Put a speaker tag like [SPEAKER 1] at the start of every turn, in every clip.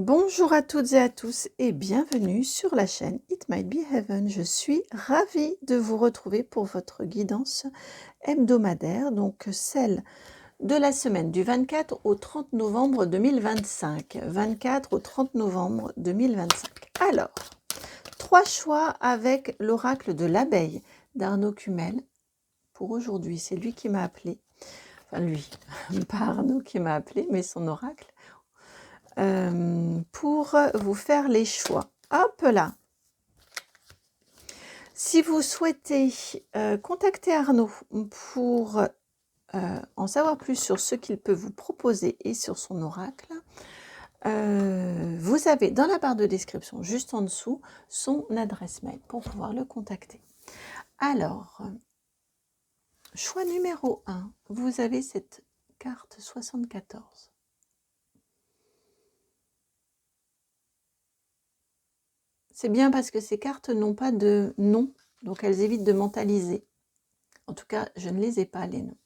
[SPEAKER 1] Bonjour à toutes et à tous et bienvenue sur la chaîne It Might Be Heaven. Je suis ravie de vous retrouver pour votre guidance hebdomadaire, donc celle de la semaine du 24 au 30 novembre 2025. 24 au 30 novembre 2025. Alors, 3 choix avec l'oracle de l'abeille d'Arnaud Cumel pour aujourd'hui. C'est lui qui m'a appelé. Enfin lui, pas Arnaud qui m'a appelé, mais son oracle. Pour vous faire les choix. Hop là. Si vous souhaitez contacter Arnaud pour en savoir plus sur ce qu'il peut vous proposer et sur son oracle, vous avez dans la barre de description, juste en dessous, son adresse mail pour pouvoir le contacter. Alors, choix numéro 1, vous avez cette carte 74. C'est bien parce que ces cartes n'ont pas de nom, donc elles évitent de mentaliser. En tout cas, je ne les ai pas, les noms.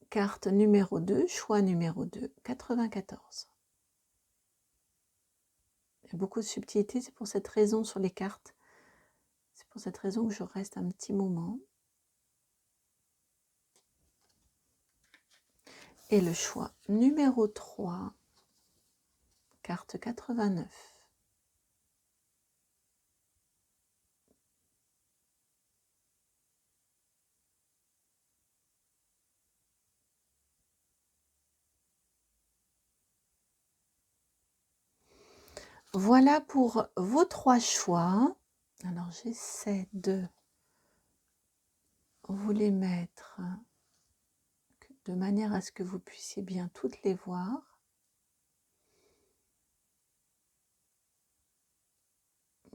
[SPEAKER 1] Carte numéro 2, choix numéro 2, 94. Il y a beaucoup de subtilité, c'est pour cette raison sur les cartes. C'est pour cette raison que je reste un petit moment. Et le choix numéro 3, carte 89. Voilà pour vos 3 choix. Alors j'essaie de vous les mettre de manière à ce que vous puissiez bien toutes les voir.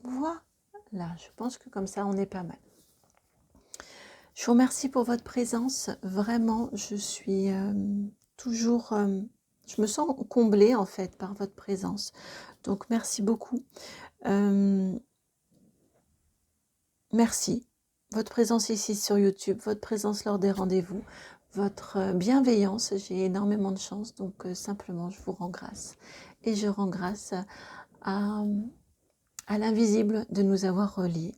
[SPEAKER 1] Voilà, je pense que comme ça on est pas mal. Je vous remercie pour votre présence. Vraiment, je suis toujours... je me sens comblée en fait par votre présence. Donc merci beaucoup. Merci. Votre présence ici sur YouTube, votre présence lors des rendez-vous, votre bienveillance. J'ai énormément de chance. Donc simplement, je vous rends grâce. Et je rends grâce à l'invisible de nous avoir reliés.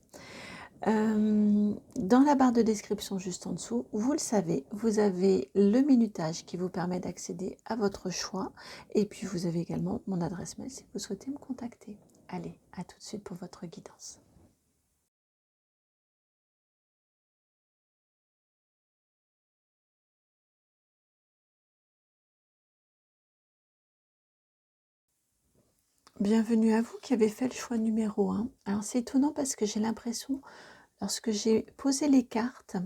[SPEAKER 1] Dans la barre de description juste en dessous, vous le savez, vous avez le minutage qui vous permet d'accéder à votre choix et puis vous avez également mon adresse mail si vous souhaitez me contacter. Allez, à tout de suite pour votre guidance. Bienvenue à vous qui avez fait le choix numéro 1. Alors c'est étonnant parce que j'ai l'impression, lorsque j'ai posé les cartes,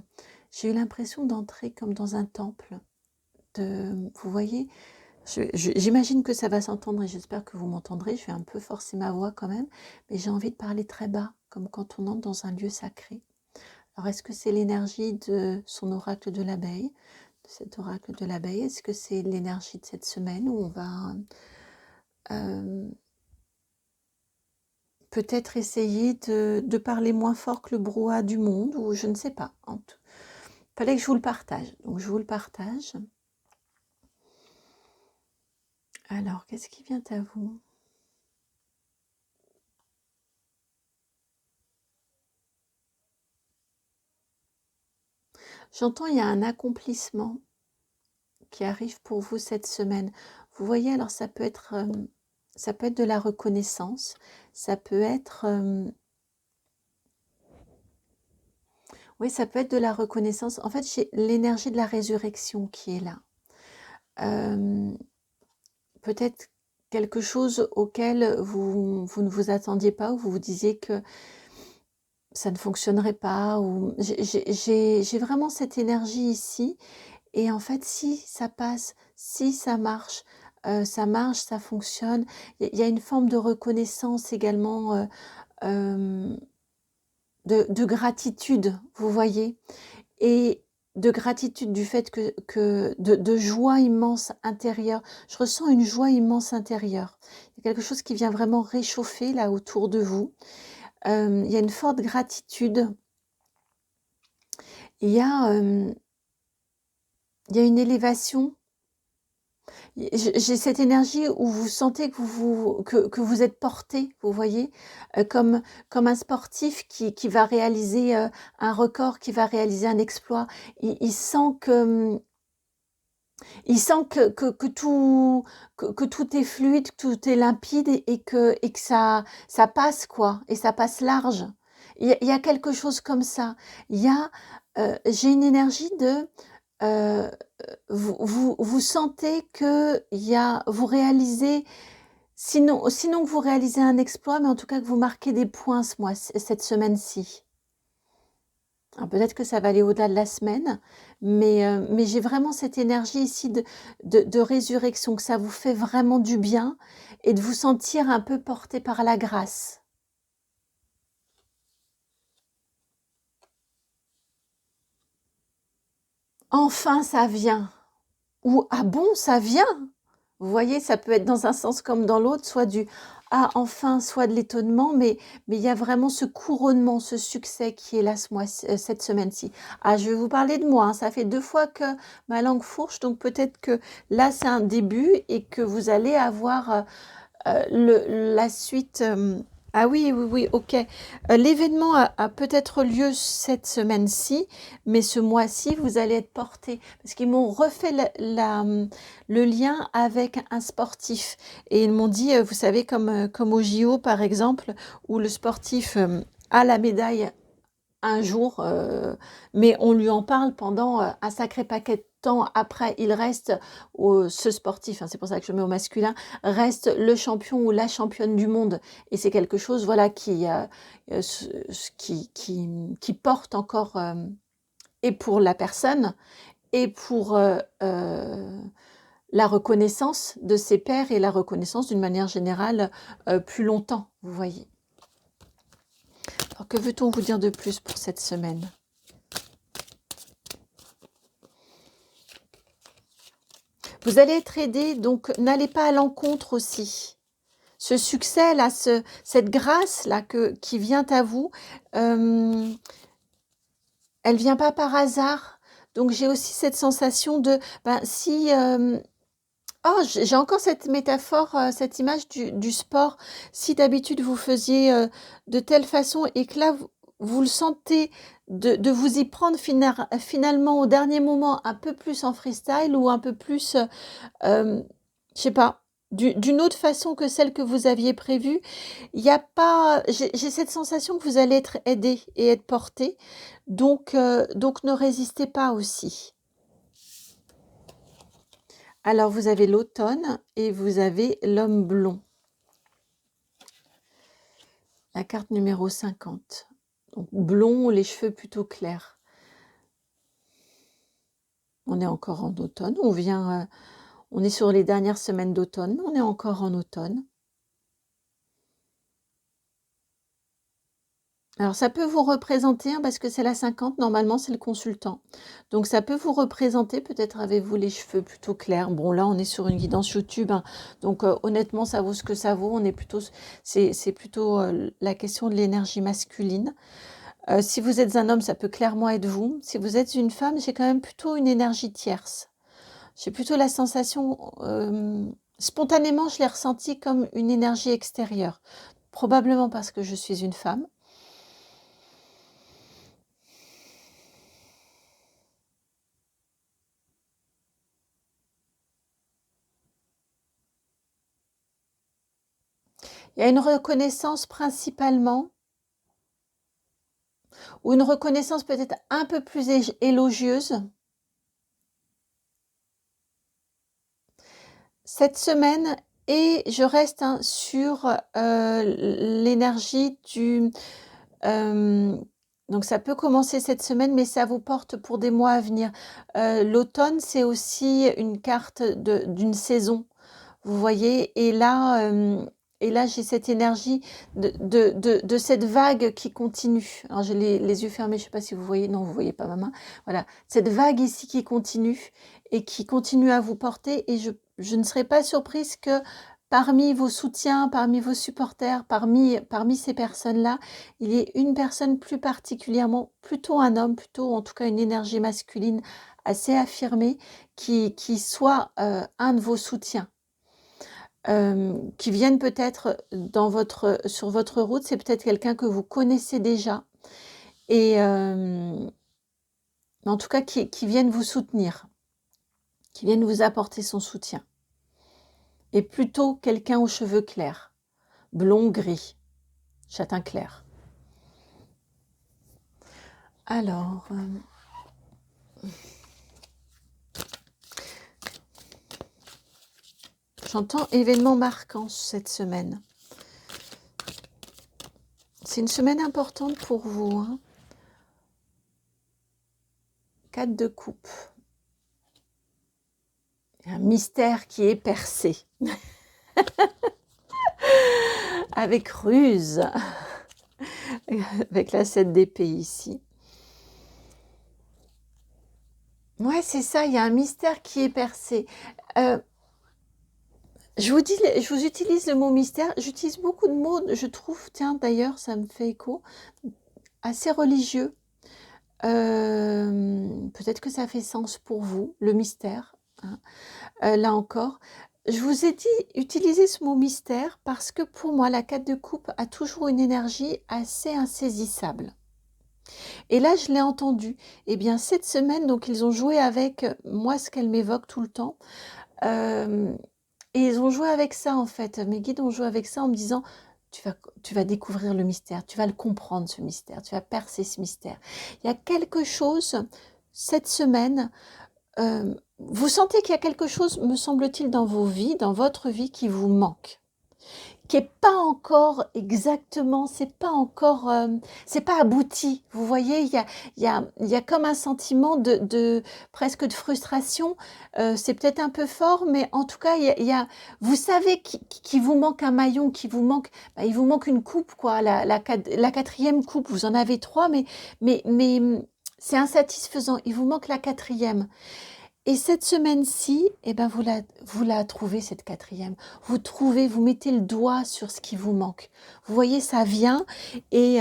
[SPEAKER 1] j'ai eu l'impression d'entrer comme dans un temple. Vous voyez, j'imagine que ça va s'entendre et j'espère que vous m'entendrez. Je vais un peu forcer ma voix quand même, mais j'ai envie de parler très bas, comme quand on entre dans un lieu sacré. Alors, est-ce que c'est l'énergie de son oracle de l'abeille, de cet oracle de l'abeille? Est-ce que c'est l'énergie de cette semaine où on va peut-être essayer de parler moins fort que le brouhaha du monde, ou je ne sais pas. Il fallait que je vous le partage, donc je vous le partage. Alors, qu'est-ce qui vient à vous? J'entends, il y a un accomplissement qui arrive pour vous cette semaine. Vous voyez, alors ça peut être de la reconnaissance, ça peut être... oui, ça peut être de la reconnaissance. En fait, j'ai l'énergie de la résurrection qui est là. Peut-être quelque chose auquel vous ne vous attendiez pas, ou vous vous disiez que ça ne fonctionnerait pas. Ou j'ai vraiment cette énergie ici. Et en fait, si ça passe, si ça marche, ça fonctionne. Il y a une forme de reconnaissance également, de gratitude, vous voyez, et de gratitude du fait de joie immense intérieure. Je ressens une joie immense intérieure. Il y a quelque chose qui vient vraiment réchauffer là autour de vous. Il y a une forte gratitude. Il y a une élévation. J'ai cette énergie où vous sentez que vous êtes porté, vous voyez, comme un sportif qui va réaliser un record, qui va réaliser un exploit. Il sent que tout est fluide, que tout est limpide et que ça passe, quoi, et ça passe large. Il y a quelque chose comme ça. J'ai une énergie de euh, vous sentez que vous réalisez, sinon que vous réalisez un exploit, mais en tout cas que vous marquez des points cette semaine-ci. Alors peut-être que ça va aller au-delà de la semaine, mais j'ai vraiment cette énergie ici de résurrection, que ça vous fait vraiment du bien et de vous sentir un peu porté par la grâce. Enfin, ça vient. Ou ah bon, ça vient. Vous voyez, ça peut être dans un sens comme dans l'autre, soit du ah enfin, soit de l'étonnement, mais il y a vraiment ce couronnement, ce succès qui est là cette semaine-ci. Ah, je vais vous parler de moi, hein, ça fait 2 fois que ma langue fourche, donc peut-être que là c'est un début et que vous allez avoir la suite. Ah oui, oui, oui, ok. L'événement a peut-être lieu cette semaine-ci, mais ce mois-ci, vous allez être porté. Parce qu'ils m'ont refait le lien avec un sportif. Et ils m'ont dit, vous savez, comme au JO, par exemple, où le sportif a la médaille un jour, mais on lui en parle pendant un sacré paquet de temps. Après, il reste, ce sportif, hein, c'est pour ça que je mets au masculin, reste le champion ou la championne du monde. Et c'est quelque chose, voilà, qui porte encore, et pour la personne, et pour la reconnaissance de ses pairs et la reconnaissance d'une manière générale plus longtemps, vous voyez. Alors, que veut-on vous dire de plus pour cette semaine ? Vous allez être aidé, donc n'allez pas à l'encontre aussi. Ce succès-là, cette grâce-là qui vient à vous, elle vient pas par hasard. Donc j'ai aussi cette sensation de, si... oh, j'ai encore cette métaphore, cette image du sport. Si d'habitude vous faisiez de telle façon et que là, vous le sentez de vous y prendre finalement au dernier moment un peu plus en freestyle ou un peu plus... je sais pas, d'une autre façon que celle que vous aviez prévue, il y a pas j'ai cette sensation que vous allez être aidé et être porté, donc ne résistez pas aussi. Alors vous avez l'automne et vous avez l'homme blond. La carte numéro 50. Donc blond, les cheveux plutôt clairs. On est encore en automne, on est sur les dernières semaines d'automne, on est encore en automne. Alors ça peut vous représenter, hein, parce que c'est la 50, normalement c'est le consultant. Donc ça peut vous représenter, peut-être avez-vous les cheveux plutôt clairs. Bon là on est sur une guidance YouTube, hein, donc honnêtement ça vaut ce que ça vaut. C'est plutôt la question de l'énergie masculine. Si vous êtes un homme, ça peut clairement être vous. Si vous êtes une femme, j'ai quand même plutôt une énergie tierce. J'ai plutôt la sensation, spontanément je l'ai ressenti comme une énergie extérieure. Probablement parce que je suis une femme. Il y a une reconnaissance principalement, ou une reconnaissance peut-être un peu plus élogieuse. Cette semaine, et je reste sur l'énergie du... donc ça peut commencer cette semaine, mais ça vous porte pour des mois à venir. L'automne, c'est aussi une carte d'une saison. Vous voyez, et là j'ai cette énergie de cette vague qui continue. Alors j'ai les yeux fermés, je ne sais pas si vous voyez, non vous ne voyez pas ma main. Voilà, cette vague ici qui continue et qui continue à vous porter, et je ne serais pas surprise que parmi vos soutiens, parmi vos supporters, parmi ces personnes-là, il y ait une personne plus particulièrement, plutôt un homme, plutôt en tout cas une énergie masculine assez affirmée, qui soit un de vos soutiens, qui viennent peut-être sur votre route. C'est peut-être quelqu'un que vous connaissez déjà et en tout cas qui viennent vous soutenir, qui viennent vous apporter son soutien. Et plutôt quelqu'un aux cheveux clairs, blond, gris, châtain clair. Alors, j'entends événement marquant cette semaine. C'est une semaine importante pour vous, hein. 4 de coupe. Un mystère qui est percé. Avec ruse. Avec la 7 d'épée ici. Ouais, c'est ça, il y a un mystère qui est percé. Je vous utilise le mot mystère. J'utilise beaucoup de mots, je trouve, tiens, d'ailleurs, ça me fait écho, assez religieux. Peut-être que ça fait sens pour vous, le mystère, hein. Là encore, je vous ai dit, utilisez ce mot mystère parce que pour moi, la 4 de coupe a toujours une énergie assez insaisissable. Et là, je l'ai entendu. Eh bien, cette semaine, donc, ils ont joué avec moi ce qu'elle m'évoque tout le temps. Et ils ont joué avec ça, en fait. Mes guides ont joué avec ça en me disant, tu vas découvrir le mystère, tu vas le comprendre, ce mystère, tu vas percer ce mystère. Il y a quelque chose, cette semaine, vous sentez qu'il y a quelque chose, me semble-t-il, dans vos vies, dans votre vie, qui vous manque, qui n'est pas encore exactement, c'est pas encore, c'est pas abouti. Vous voyez, il y a comme un sentiment presque de frustration. C'est peut-être un peu fort, mais en tout cas, vous savez qu'il vous manque un maillon, qu'il vous manque, il vous manque une coupe, quoi, la 4e coupe. Vous en avez 3, mais c'est insatisfaisant. Il vous manque la 4e. Et cette semaine-ci, eh ben vous la trouvez, cette 4e. Vous mettez le doigt sur ce qui vous manque. Vous voyez, ça vient et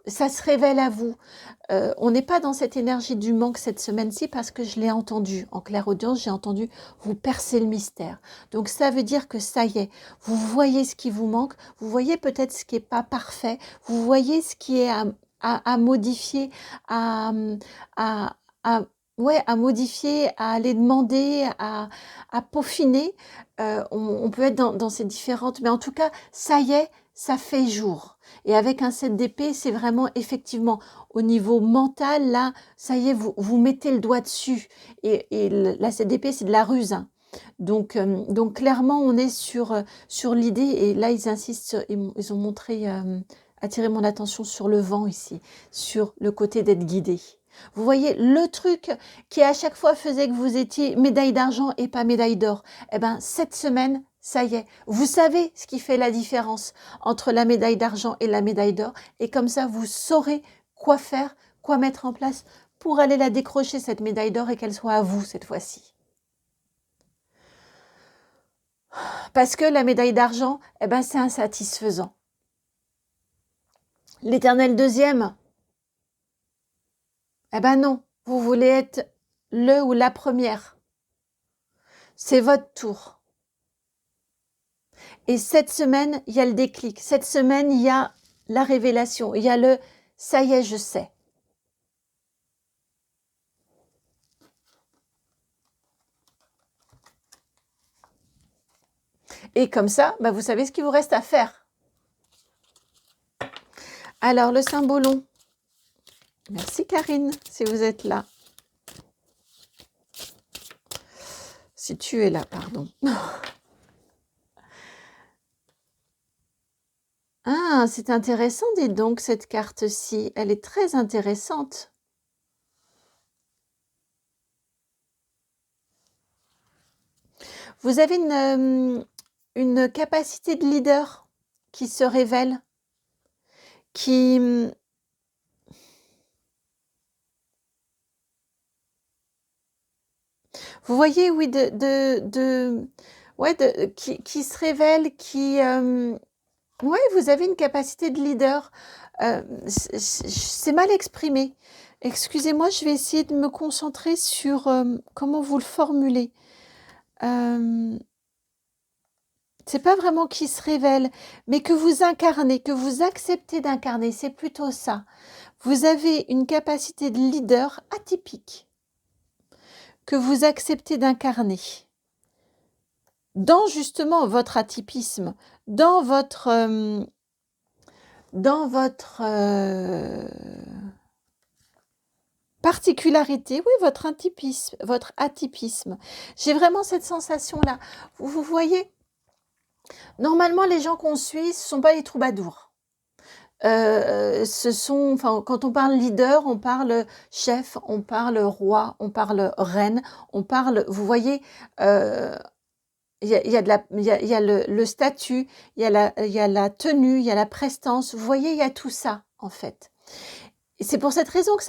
[SPEAKER 1] ça se révèle à vous. On n'est pas dans cette énergie du manque cette semaine-ci parce que je l'ai entendu. En clairaudience, j'ai entendu vous percer le mystère. Donc ça veut dire que ça y est, vous voyez ce qui vous manque, vous voyez peut-être ce qui n'est pas parfait, vous voyez ce qui est à modifier, à modifier, à aller demander, à peaufiner. On peut être dans ces différentes... Mais en tout cas, ça y est, ça fait jour. Et avec un 7 d'épée, c'est vraiment effectivement au niveau mental, là, ça y est, vous mettez le doigt dessus. Et la 7 d'épée, c'est de la ruse, hein. Donc clairement, on est sur l'idée. Et là, ils insistent, ils ont attiré mon attention sur le vent ici, sur le côté d'être guidé. Vous voyez, le truc qui à chaque fois faisait que vous étiez médaille d'argent et pas médaille d'or, eh ben cette semaine, ça y est, vous savez ce qui fait la différence entre la médaille d'argent et la médaille d'or, et comme ça, vous saurez quoi faire, quoi mettre en place pour aller la décrocher, cette médaille d'or, et qu'elle soit à vous cette fois-ci. Parce que la médaille d'argent, eh ben c'est insatisfaisant. L'éternel 2e, eh ben non, vous voulez être le ou la première. C'est votre tour. Et cette semaine, il y a le déclic. Cette semaine, il y a la révélation. Il y a le « ça y est, je sais ». Et comme ça, vous savez ce qu'il vous reste à faire. Alors, le symbolon. Merci Karine, si vous êtes là. Si tu es là, pardon. Ah, c'est intéressant, dites donc, cette carte-ci. Elle est très intéressante. Vous avez une capacité de leader qui se révèle, qui... Vous voyez, oui, qui se révèle, qui... oui, vous avez une capacité de leader. C'est mal exprimé. Excusez-moi, je vais essayer de me concentrer sur comment vous le formulez. C'est pas vraiment qui se révèle, mais que vous incarnez, que vous acceptez d'incarner, c'est plutôt ça. Vous avez une capacité de leader atypique que vous acceptez d'incarner dans justement votre atypisme, dans votre particularité, oui, votre atypisme. J'ai vraiment cette sensation-là. Vous voyez, normalement, les gens qu'on suit, ce ne sont pas les troubadours. Quand on parle leader, on parle chef, on parle roi, on parle reine, on parle, vous voyez, il y a le statut, il y a la tenue, il y a la prestance, vous voyez, il y a tout ça, en fait. Et c'est pour cette raison que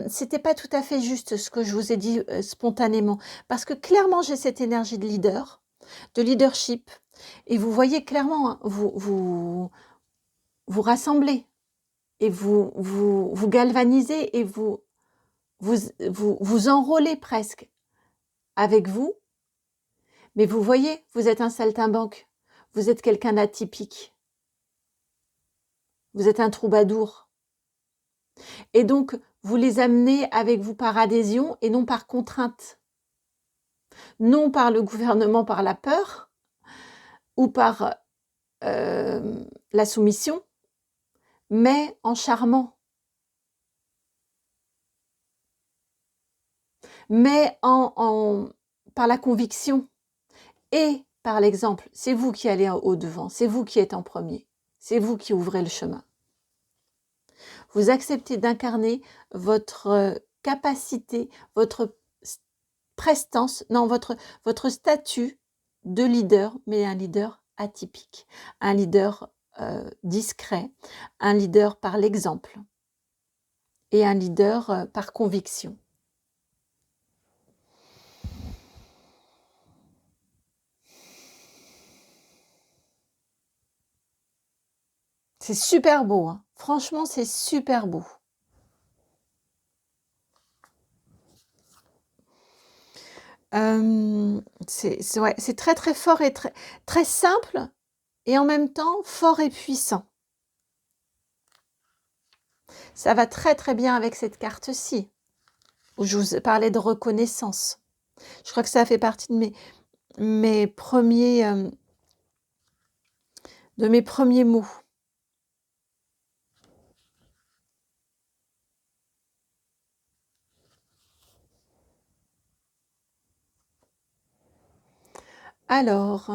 [SPEAKER 1] c'était pas tout à fait juste ce que je vous ai dit spontanément, parce que clairement j'ai cette énergie de leader, de leadership, et vous voyez clairement, hein, vous rassemblez, et vous galvanisez, et vous enrôlez presque avec vous, mais vous voyez, vous êtes un saltimbanque, vous êtes quelqu'un d'atypique, vous êtes un troubadour. Et donc, vous les amenez avec vous par adhésion et non par contrainte. Non par le gouvernement, par la peur ou par la soumission, mais en charmant, mais par la conviction et par l'exemple. C'est vous qui allez au devant, c'est vous qui êtes en premier, c'est vous qui ouvrez le chemin. Vous acceptez d'incarner votre capacité, votre prestance, non, votre statut de leader, mais un leader atypique, un leader discret, un leader par l'exemple et un leader par conviction. C'est super beau, hein. Franchement, c'est super beau. C'est très très fort et très, très simple et en même temps fort et puissant. Ça va très très bien avec cette carte-ci, où je vous parlais de reconnaissance. Je crois que ça fait partie de mes premiers mots. Alors,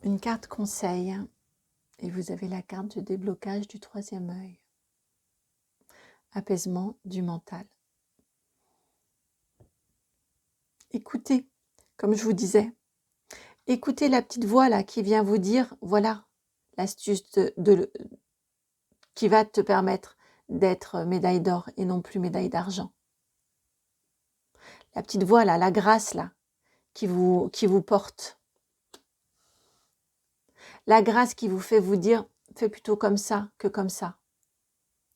[SPEAKER 1] une carte conseil, et vous avez la carte de déblocage du troisième œil, apaisement du mental. Écoutez, comme je vous disais, écoutez la petite voix là qui vient vous dire, voilà, l'astuce qui va te permettre d'être médaille d'or et non plus médaille d'argent. La petite voix là, la grâce là, qui vous porte. La grâce qui vous fait vous dire, fais plutôt comme ça que comme ça.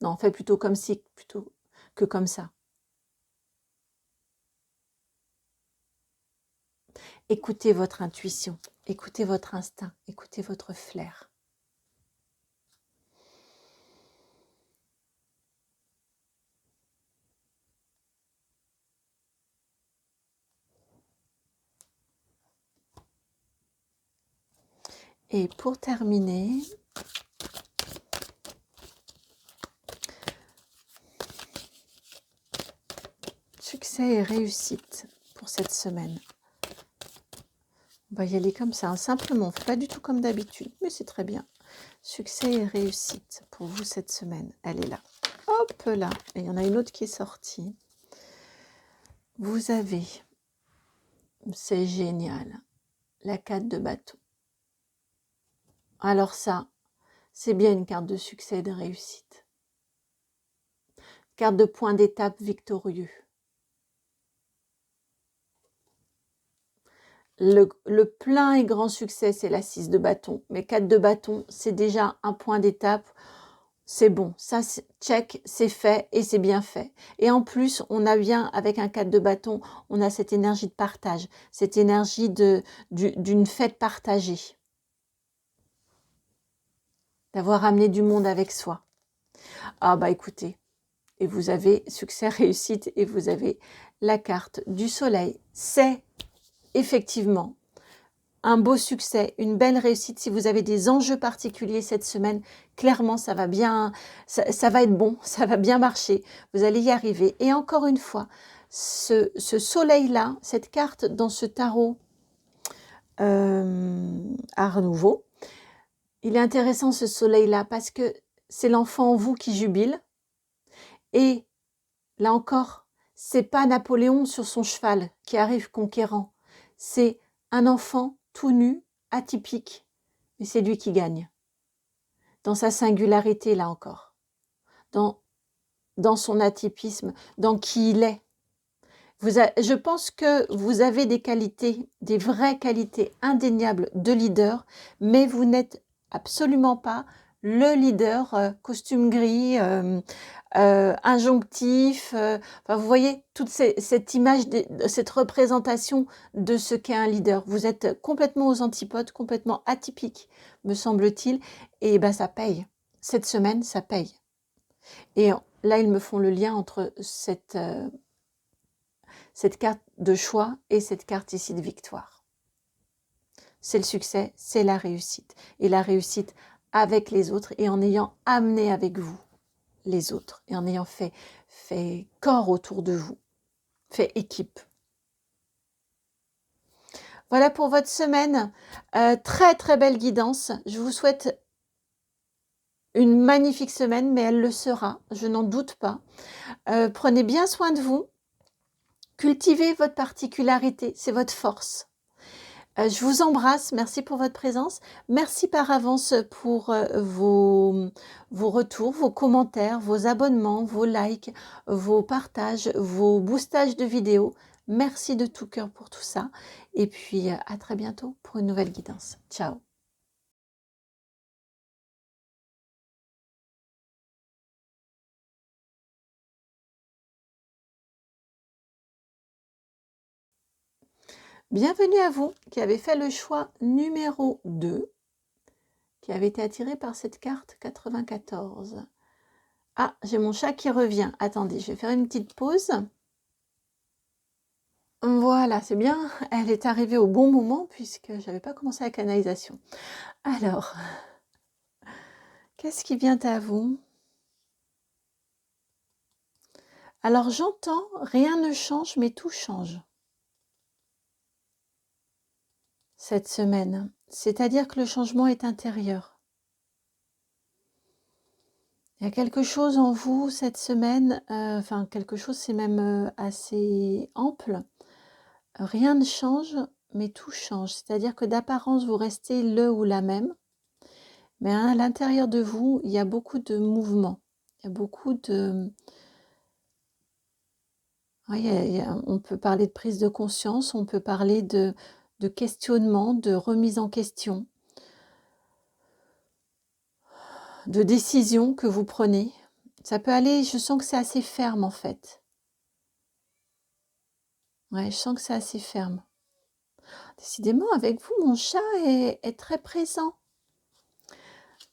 [SPEAKER 1] Non, fais plutôt comme ci plutôt que comme ça. Écoutez votre intuition, écoutez votre instinct, écoutez votre flair. Et pour terminer, succès et réussite pour cette semaine. On va y aller comme ça, hein, simplement, on ne fait pas du tout comme d'habitude, mais c'est très bien. Succès et réussite pour vous cette semaine, elle est là. Hop là, et il y en a une autre qui est sortie. Vous avez, c'est génial, la 4 de bâton. Alors ça, c'est bien une carte de succès et de réussite. Carte de point d'étape victorieux. Le plein et grand succès, c'est la 6 de bâton. Mais 4 de bâton, c'est déjà un point d'étape. C'est bon, ça, check, c'est fait et c'est bien fait. Et en plus, on a bien, avec un 4 de bâton, on a cette énergie de partage, cette énergie d'une fête partagée. D'avoir amené du monde avec soi. Ah bah écoutez, et vous avez succès, réussite, et vous avez la carte du soleil. C'est effectivement un beau succès, une belle réussite. Si vous avez des enjeux particuliers cette semaine, clairement, ça va bien, ça va être bon, ça va bien marcher. Vous allez y arriver. Et encore une fois, ce soleil-là, cette carte dans ce tarot Art Nouveau, il est intéressant ce soleil-là parce que c'est l'enfant en vous qui jubile. Et là encore, c'est pas Napoléon sur son cheval qui arrive conquérant. C'est un enfant tout nu, atypique, mais c'est lui qui gagne. Dans sa singularité, là encore. Dans son atypisme, dans qui il est. Je pense que vous avez des qualités, des vraies qualités indéniables de leader, mais vous n'êtes absolument pas le leader costume gris, injonctif. Enfin, vous voyez toute cette image, cette représentation de ce qu'est un leader. Vous êtes complètement aux antipodes, complètement atypique, me semble-t-il, et ben ça paye. Cette semaine, ça paye. Et là, ils me font le lien entre cette carte de choix et cette carte ici de victoire. C'est le succès, c'est la réussite. Et la réussite avec les autres et en ayant amené avec vous les autres et en ayant fait corps autour de vous, fait équipe. Voilà pour votre semaine. Très très belle guidance. Je vous souhaite une magnifique semaine, mais elle le sera, je n'en doute pas. Prenez bien soin de vous. Cultivez votre particularité, c'est votre force. Je vous embrasse, merci pour votre présence. Merci par avance pour vos retours, vos commentaires, vos abonnements, vos likes, vos partages, vos boostages de vidéos. Merci de tout cœur pour tout ça. Et puis à très bientôt pour une nouvelle guidance. Ciao. Bienvenue à vous qui avez fait le choix numéro 2, qui avait été attiré par cette carte 94. Ah, j'ai mon chat qui revient. Attendez, je vais faire une petite pause. Voilà, c'est bien. Elle est arrivée au bon moment puisque je n'avais pas commencé la canalisation. Alors, qu'est-ce qui vient à vous? Alors, j'entends, rien ne change, mais tout change. Cette semaine. C'est-à-dire que le changement est intérieur. Il y a quelque chose en vous cette semaine, enfin quelque chose c'est même assez ample. Rien ne change, mais tout change. C'est-à-dire que d'apparence, vous restez le ou la même. Mais à l'intérieur de vous, il y a beaucoup de mouvements. Il y a beaucoup de... Oui, on peut parler de prise de conscience, on peut parler de questionnement, de remise en question, de décision que vous prenez. Ça peut aller, je sens que c'est assez ferme en fait. Ouais, je sens que c'est assez ferme. Décidément, avec vous, mon chat est très présent.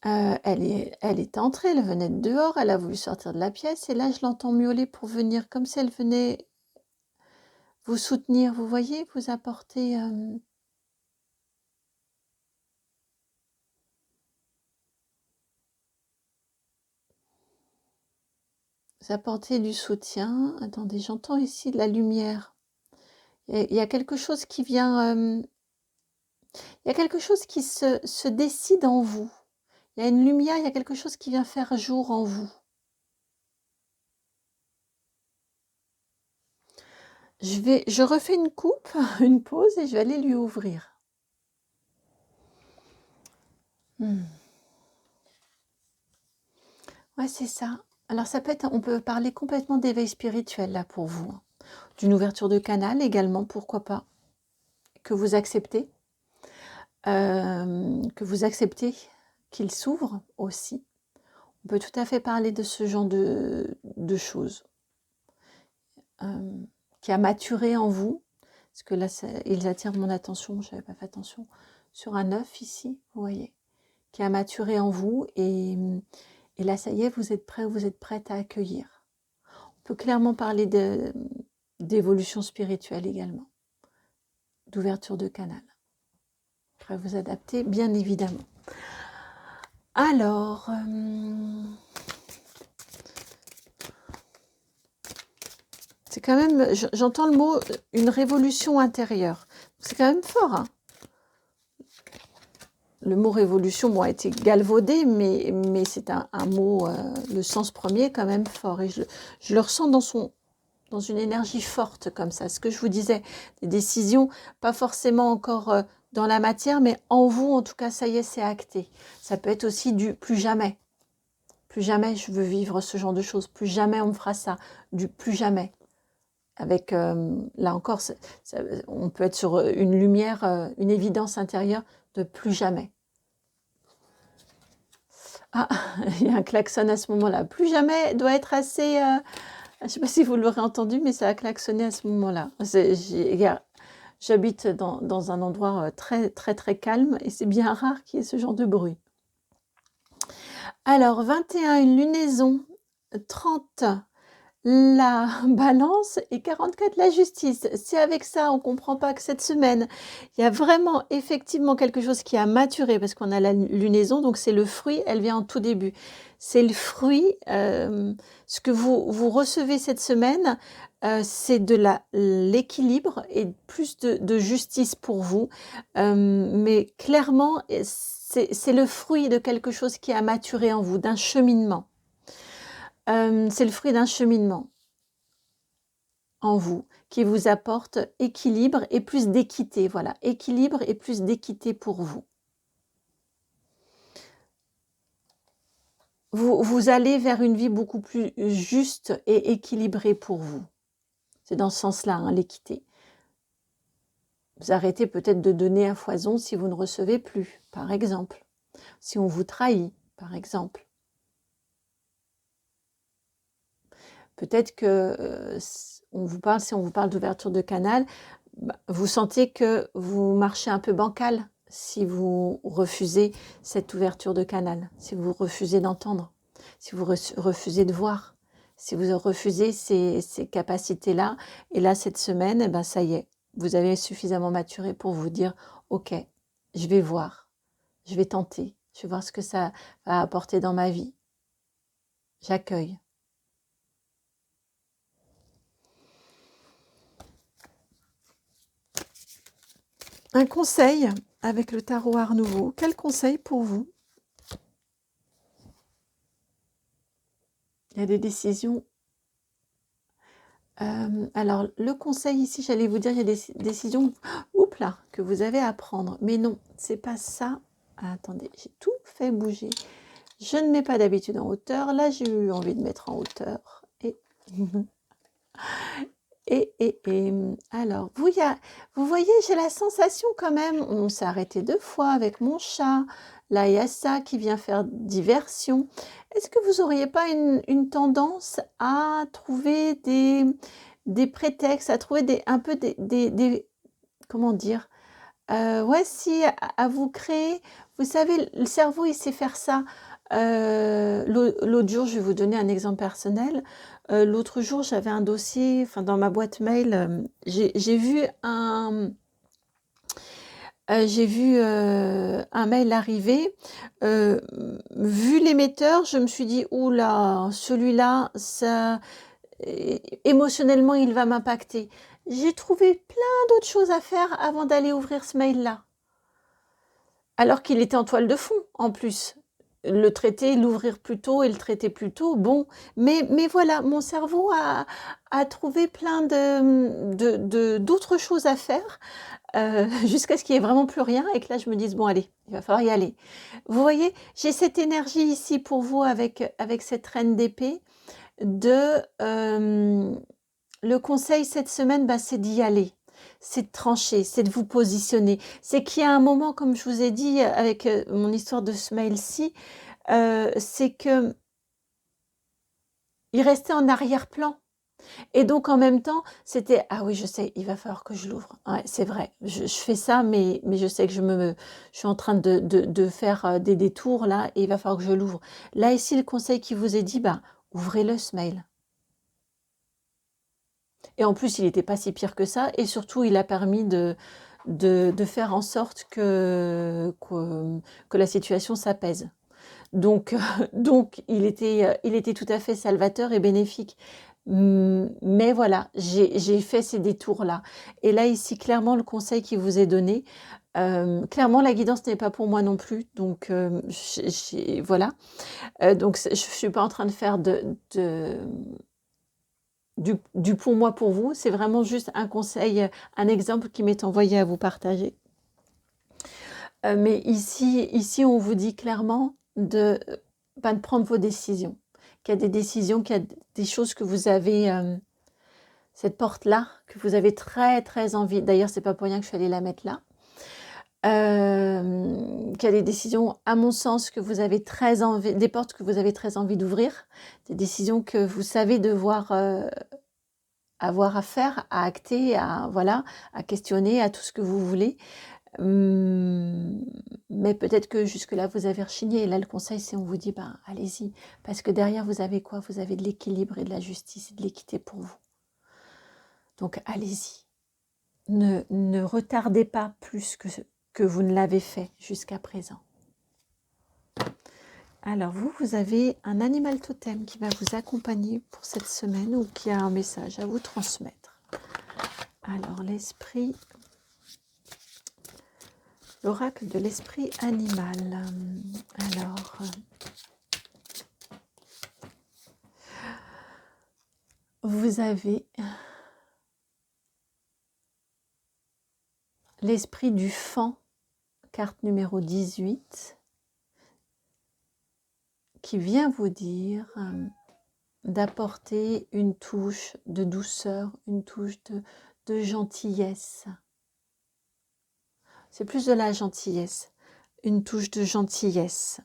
[SPEAKER 1] Elle est entrée, elle venait de dehors, elle a voulu sortir de la pièce et là, je l'entends miauler pour venir, comme si elle venait vous soutenir, vous voyez, vous apporter... vous apporter du soutien. Attendez, j'entends ici de la lumière. Il y a quelque chose qui vient... il y a quelque chose qui se décide en vous. Il y a une lumière, il y a quelque chose qui vient faire jour en vous. Je refais une coupe, une pause et je vais aller lui ouvrir. Ouais, c'est ça. Alors ça peut être, on peut parler complètement d'éveil spirituel là pour vous, hein. D'une ouverture de canal également, pourquoi pas, que vous acceptez qu'il s'ouvre aussi. On peut tout à fait parler de ce genre de choses qui a maturé en vous, parce que là, ils attirent mon attention, je n'avais pas fait attention, sur un œuf ici, vous voyez, qui a maturé en vous, et là, ça y est, vous êtes prêt ou vous êtes prête à accueillir. On peut clairement parler d'évolution spirituelle également, d'ouverture de canal. Après, vous adapter, bien évidemment. Alors, c'est quand même, j'entends le mot, une révolution intérieure. C'est quand même fort, hein. Le mot révolution, bon, a été galvaudé, mais c'est un mot, le sens premier est quand même fort. Et je le ressens dans une énergie forte comme ça. Ce que je vous disais, des décisions, pas forcément encore dans la matière, mais en vous, en tout cas, ça y est, c'est acté. Ça peut être aussi du plus jamais. Plus jamais je veux vivre ce genre de choses. Plus jamais on me fera ça. Du plus jamais. Avec, là encore, on peut être sur une lumière, une évidence intérieure de plus jamais. Ah, il y a un klaxon à ce moment-là. Plus jamais doit être assez... je ne sais pas si vous l'aurez entendu, mais ça a klaxonné à ce moment-là. J'habite dans un endroit très, très, très calme et c'est bien rare qu'il y ait ce genre de bruit. Alors, 21, une lunaison. 30, la balance, et 44, la justice. Si avec ça, on ne comprend pas que cette semaine, il y a vraiment effectivement quelque chose qui a maturé, parce qu'on a la lunaison, donc c'est le fruit, elle vient en tout début. C'est le fruit, ce que vous recevez cette semaine, c'est de l'équilibre et plus de justice pour vous. Mais clairement, c'est le fruit de quelque chose qui a maturé en vous, d'un cheminement. C'est le fruit d'un cheminement en vous qui vous apporte équilibre et plus d'équité. Voilà, équilibre et plus d'équité pour vous. Vous allez vers une vie beaucoup plus juste et équilibrée pour vous. C'est dans ce sens-là, hein, l'équité. Vous arrêtez peut-être de donner à foison si vous ne recevez plus, par exemple. Si on vous trahit, par exemple. Peut-être que si on vous parle d'ouverture de canal, vous sentez que vous marchez un peu bancal si vous refusez cette ouverture de canal, si vous refusez d'entendre, si vous refusez de voir, si vous refusez ces capacités-là. Et là, cette semaine, eh ben, ça y est, vous avez suffisamment maturé pour vous dire « Ok, je vais voir, je vais tenter, je vais voir ce que ça va apporter dans ma vie. J'accueille. » Un conseil avec le tarot Art Nouveau. Quel conseil pour vous? Il y a des décisions. Alors, le conseil ici, j'allais vous dire, il y a des décisions que vous avez à prendre. Mais non, c'est pas ça. Ah, attendez, j'ai tout fait bouger. Je ne mets pas d'habitude en hauteur. Là, j'ai eu envie de mettre en hauteur. Alors, vous voyez, j'ai la sensation quand même, on s'est arrêté 2 fois avec mon chat. Là, il y a ça qui vient faire diversion. Est-ce que vous n'auriez pas une tendance à trouver des prétextes, à trouver un peu des comment dire? Ouais, si, à vous créer, vous savez, le cerveau, il sait faire ça. L'autre jour, je vais vous donner un exemple personnel. L'autre jour, j'avais un dossier, enfin dans ma boîte mail, j'ai vu un mail arriver. Vu l'émetteur, je me suis dit: «Ouh là, celui-là, ça émotionnellement, il va m'impacter». J'ai trouvé plein d'autres choses à faire avant d'aller ouvrir ce mail-là. Alors qu'il était en toile de fond, en plus. le traiter, l'ouvrir plus tôt et le traiter plus tôt. Bon, mais voilà, mon cerveau a trouvé plein d'autres choses à faire jusqu'à ce qu'il n'y ait vraiment plus rien et que là je me dise bon allez, il va falloir y aller. Vous voyez, j'ai cette énergie ici pour vous avec cette reine d'épée de le conseil cette semaine, bah, c'est d'y aller. C'est de trancher, c'est de vous positionner. C'est qu'il y a un moment, comme je vous ai dit avec mon histoire de ce mail-ci, c'est que il restait en arrière-plan. Et donc en même temps, c'était ah oui, je sais, il va falloir que je l'ouvre. Ouais, c'est vrai, je fais ça, mais je sais que je suis en train de faire des détours là, et il va falloir que je l'ouvre. Là ici, le conseil qui vous est dit, bah ouvrez-le ce mail. Et en plus, il n'était pas si pire que ça, et surtout, il a permis de faire en sorte que la situation s'apaise. Donc, donc il était tout à fait salvateur et bénéfique. Mais voilà, j'ai fait ces détours-là. Et là, ici, clairement, le conseil qui vous est donné, clairement, la guidance n'est pas pour moi non plus. Donc, voilà. Donc, je ne suis pas en train de faire du pour moi, pour vous. C'est vraiment juste un conseil, un exemple qui m'est envoyé à vous partager. Mais ici, on vous dit clairement de prendre vos décisions. Qu'il y a des décisions, qu'il y a des choses que vous avez, cette porte-là, que vous avez très, très envie. D'ailleurs, c'est pas pour rien que je suis allée la mettre là. Qu'il y a des décisions, à mon sens, que vous avez très envie, des portes que vous avez très envie d'ouvrir, des décisions que vous savez devoir avoir à faire, à acter, voilà, à questionner, à tout ce que vous voulez. Mais peut-être que jusque-là, vous avez rechigné. Et là, le conseil, c'est on vous dit, ben, allez-y. Parce que derrière, vous avez quoi? Vous avez de l'équilibre et de la justice et de l'équité pour vous. Donc, allez-y. Ne retardez pas plus que vous ne l'avez fait jusqu'à présent. Alors, vous avez un animal totem qui va vous accompagner pour cette semaine ou qui a un message à vous transmettre. Alors, l'esprit... L'oracle de l'esprit animal. Alors, vous avez l'esprit du fan, carte numéro 18, qui vient vous dire d'apporter une touche de douceur, une touche de gentillesse. C'est plus de la gentillesse, une touche de gentillesse.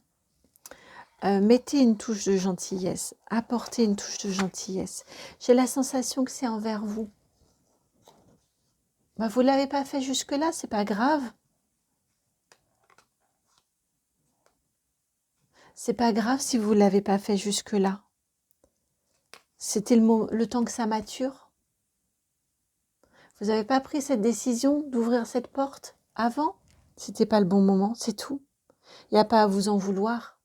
[SPEAKER 1] Mettez une touche de gentillesse, apportez une touche de gentillesse. J'ai la sensation que c'est envers vous. Bah, vous ne l'avez pas fait jusque-là, c'est pas grave. C'est pas grave si vous ne l'avez pas fait jusque-là. C'était le temps que ça mature. Vous n'avez pas pris cette décision d'ouvrir cette porte avant? C'était pas le bon moment, c'est tout. Il n'y a pas à vous en vouloir.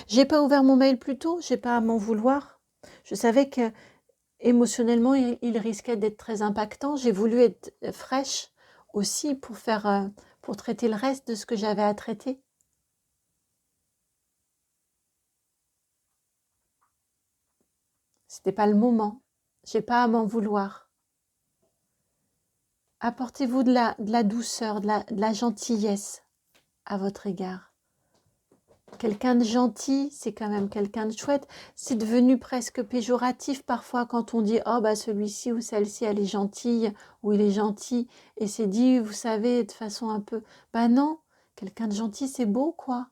[SPEAKER 1] J'ai pas ouvert mon mail plus tôt, j'ai pas à m'en vouloir. Je savais que émotionnellement, il risquait d'être très impactant. J'ai voulu être fraîche aussi pour traiter le reste de ce que j'avais à traiter. C'était pas le moment. J'ai pas à m'en vouloir. Apportez-vous de la douceur, de la gentillesse à votre égard. Quelqu'un de gentil, c'est quand même quelqu'un de chouette. C'est devenu presque péjoratif parfois quand on dit « Oh, bah celui-ci ou celle-ci, elle est gentille » ou « il est gentil ». Et c'est dit, vous savez, de façon un peu... Bah non, quelqu'un de gentil, c'est beau, quoi.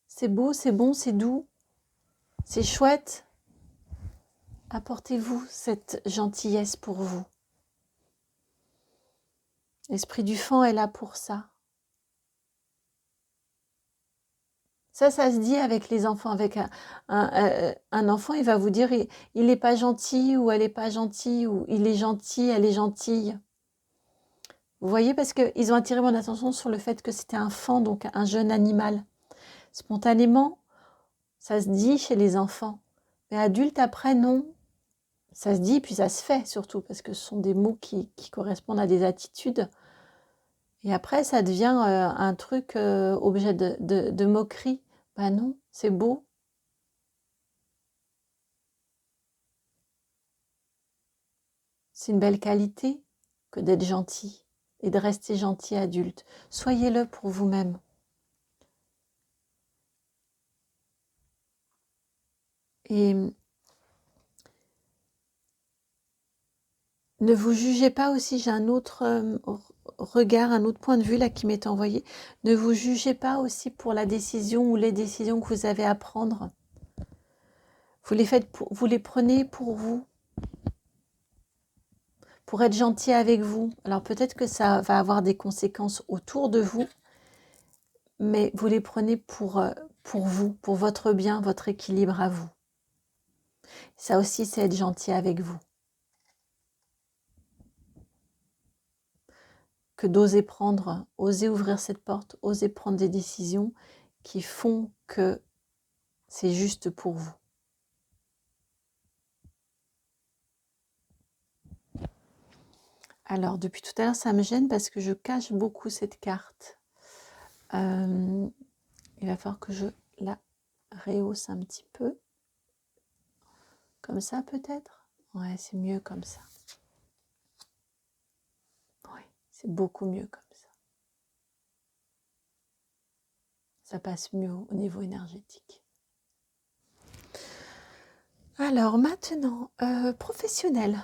[SPEAKER 1] C'est beau, c'est bon, c'est doux. C'est chouette. Apportez-vous cette gentillesse pour vous. L'esprit du fan est là pour ça. Ça se dit avec les enfants. Avec un enfant, il va vous dire il n'est pas gentil ou elle n'est pas gentille ou il est gentil, elle est gentille. Vous voyez, parce qu'ils ont attiré mon attention sur le fait que c'était un fan, donc un jeune animal. Spontanément, ça se dit chez les enfants. Mais adultes, après, non. Ça se dit, puis ça se fait surtout, parce que ce sont des mots qui correspondent à des attitudes. Et après, ça devient un truc, objet de moquerie. Bah non, c'est beau. C'est une belle qualité que d'être gentil et de rester gentil adulte. Soyez-le pour vous-même. Et ne vous jugez pas aussi, j'ai un autre regard, un autre point de vue là qui m'est envoyé. Ne vous jugez pas aussi pour la décision ou les décisions que vous avez à prendre. Vous les prenez pour vous, pour être gentil avec vous. Alors peut-être que ça va avoir des conséquences autour de vous, mais vous les prenez pour vous, pour votre bien, votre équilibre à vous. Ça aussi, c'est être gentil avec vous. Que d'oser prendre, oser ouvrir cette porte, oser prendre des décisions qui font que c'est juste pour vous. Alors, depuis tout à l'heure, ça me gêne parce que je cache beaucoup cette carte. Il va falloir que je la rehausse un petit peu. Comme ça, peut-être? Ouais, c'est mieux comme ça. Oui, c'est beaucoup mieux comme ça. Ça passe mieux au niveau énergétique. Alors, maintenant, professionnel.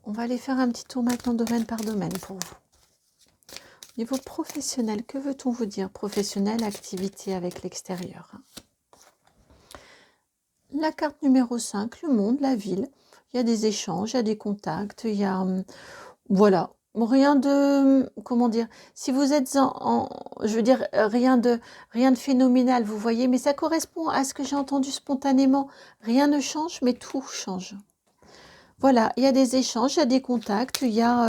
[SPEAKER 1] On va aller faire un petit tour maintenant domaine par domaine pour vous. Niveau professionnel, que veut-on vous dire? Professionnel, activité avec l'extérieur. La carte numéro 5, le monde, la ville. Il y a des échanges, il y a des contacts, il y a... Voilà, rien de... Comment dire? Si vous êtes je veux dire, rien de phénoménal, vous voyez, mais ça correspond à ce que j'ai entendu spontanément. Rien ne change, mais tout change. Voilà, il y a des échanges, il y a des contacts, il y a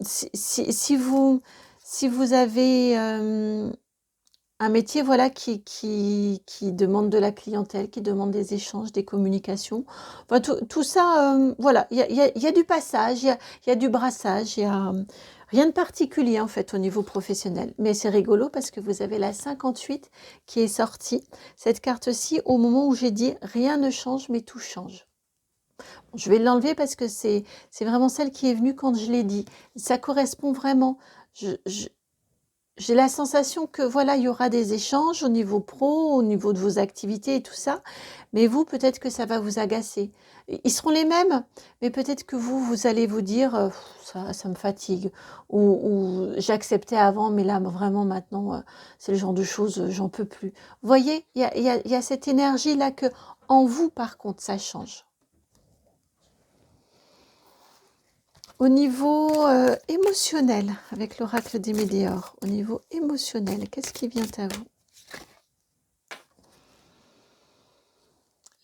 [SPEAKER 1] si vous avez un métier voilà, qui demande de la clientèle, qui demande des échanges, des communications, enfin, tout ça, voilà, il y a du passage, il y a du brassage, il y a rien de particulier en fait au niveau professionnel. Mais c'est rigolo parce que vous avez la 58 qui est sortie, cette carte-ci, au moment où j'ai dit « rien ne change, mais tout change ». Je vais l'enlever parce que c'est vraiment celle qui est venue quand je l'ai dit. Ça correspond vraiment. J'ai la sensation que voilà, il y aura des échanges au niveau pro, au niveau de vos activités et tout ça. Mais vous, peut-être que ça va vous agacer. Ils seront les mêmes, mais peut-être que vous allez vous dire ça me fatigue. Ou j'acceptais avant, mais là, vraiment, maintenant, c'est le genre de choses, j'en peux plus. Vous voyez, il y a cette énergie-là que en vous, par contre, ça change. Au niveau émotionnel, avec l'oracle des Médéors, au niveau émotionnel, qu'est-ce qui vient à vous?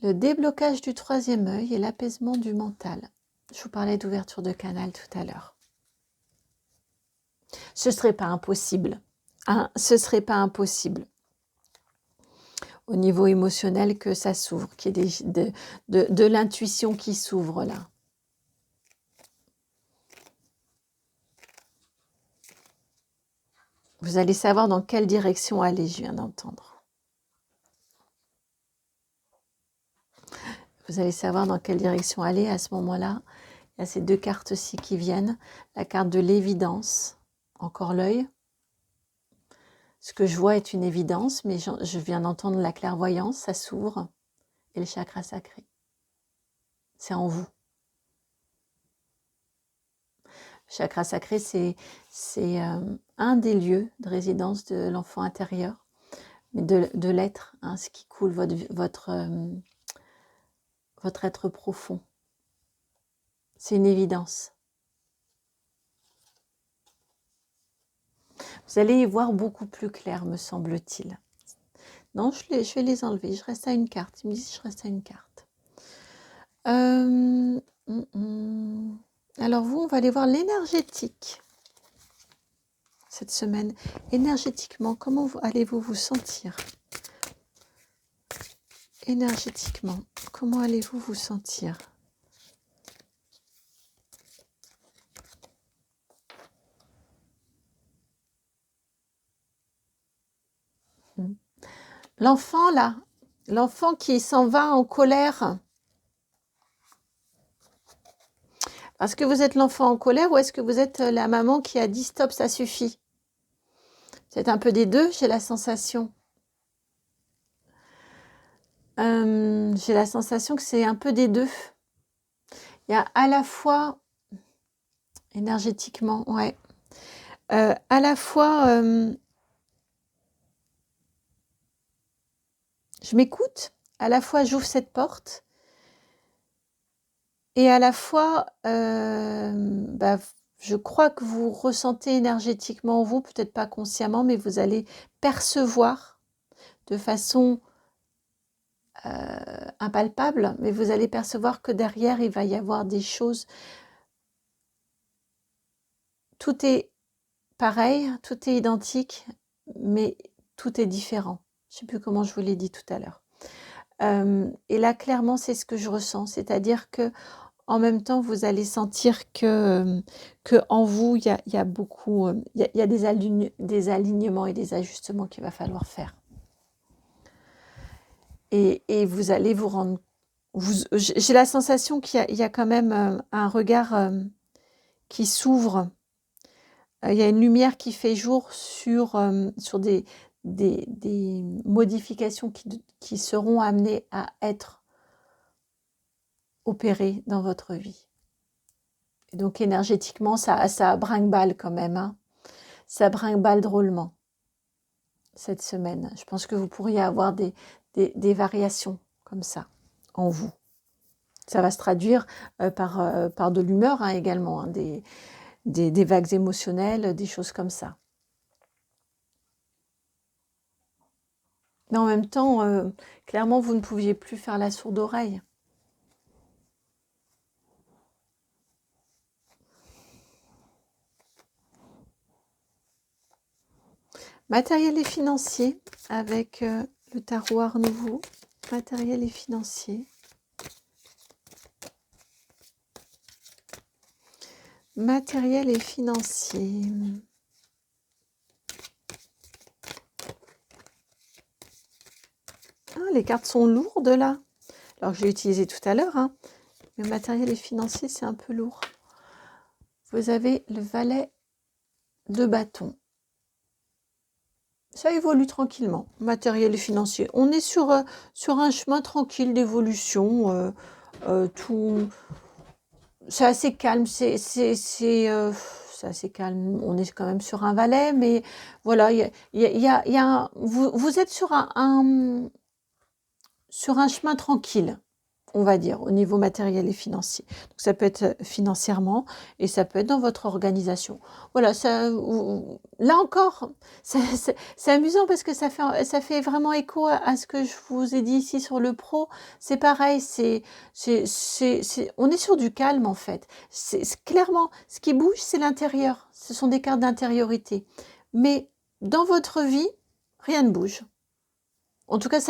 [SPEAKER 1] Le déblocage du troisième œil et l'apaisement du mental. Je vous parlais d'ouverture de canal tout à l'heure. Ce ne serait pas impossible. Hein, ce ne serait pas impossible. Au niveau émotionnel, que ça s'ouvre, qu'il y ait de l'intuition qui s'ouvre là. Vous allez savoir dans quelle direction aller, je viens d'entendre. Vous allez savoir dans quelle direction aller à ce moment-là. Il y a ces deux cartes-ci qui viennent. La carte de l'évidence, encore l'œil. Ce que je vois est une évidence, mais je viens d'entendre la clairvoyance, ça s'ouvre. Et le chakra sacré. C'est en vous. Le chakra sacré, c'est un des lieux de résidence de l'enfant intérieur, mais de l'être, hein, ce qui coule votre être profond. C'est une évidence. Vous allez y voir beaucoup plus clair, me semble-t-il. Non, je vais les enlever. Je reste à une carte. Ils me disent je reste à une carte. Alors vous, on va aller voir l'énergétique. Cette semaine, énergétiquement, comment allez-vous vous sentir? Énergétiquement, comment allez-vous vous sentir? L'enfant là, l'enfant qui s'en va en colère. Est-ce que vous êtes l'enfant en colère ou est-ce que vous êtes la maman qui a dit stop, ça suffit? C'est un peu des deux, j'ai la sensation. J'ai la sensation que c'est un peu des deux. Il y a à la fois, énergétiquement, ouais, à la fois, je m'écoute, à la fois j'ouvre cette porte, et à la fois, bah, je crois que vous ressentez énergétiquement, vous, peut-être pas consciemment, mais vous allez percevoir de façon impalpable, mais vous allez percevoir que derrière, il va y avoir des choses. Tout est pareil, tout est identique, mais tout est différent. Je ne sais plus comment je vous l'ai dit tout à l'heure. Et là, clairement, c'est ce que je ressens. C'est-à-dire que en même temps, vous allez sentir que en vous, il y a beaucoup, il y a des alignements et des ajustements qu'il va falloir faire. Et vous allez vous rendre... J'ai la sensation qu'il y a quand même un regard qui s'ouvre. Il y a une lumière qui fait jour sur des modifications qui seront amenées à être opérées dans votre vie. Et donc énergétiquement, ça brinque-balle quand même. Hein. Ça brinque-balle drôlement cette semaine. Je pense que vous pourriez avoir des variations comme ça en vous. Ça va se traduire par de l'humeur hein, également, hein, des vagues émotionnelles, des choses comme ça. Mais en même temps, clairement, vous ne pouviez plus faire la sourde oreille. Matériel et financier avec le tarot Art Nouveau. Matériel et financier. Matériel et financier. Ah, les cartes sont lourdes là. Alors que j'ai utilisé tout à l'heure. Hein. Mais matériel et financier, c'est un peu lourd. Vous avez le valet de bâton. Ça évolue tranquillement, matériel et financier. On est sur un chemin tranquille d'évolution. Tout, c'est assez calme. C'est assez calme. On est quand même sur un valet, mais voilà, vous êtes sur sur un chemin tranquille. On va dire, au niveau matériel et financier. Donc, ça peut être financièrement et ça peut être dans votre organisation. Voilà, ça, là encore, c'est amusant parce que ça fait vraiment écho à ce que je vous ai dit ici sur le pro. C'est pareil, on est sur du calme en fait. Clairement, ce qui bouge, c'est l'intérieur. Ce sont des cartes d'intériorité. Mais dans votre vie, rien ne bouge. En tout cas, je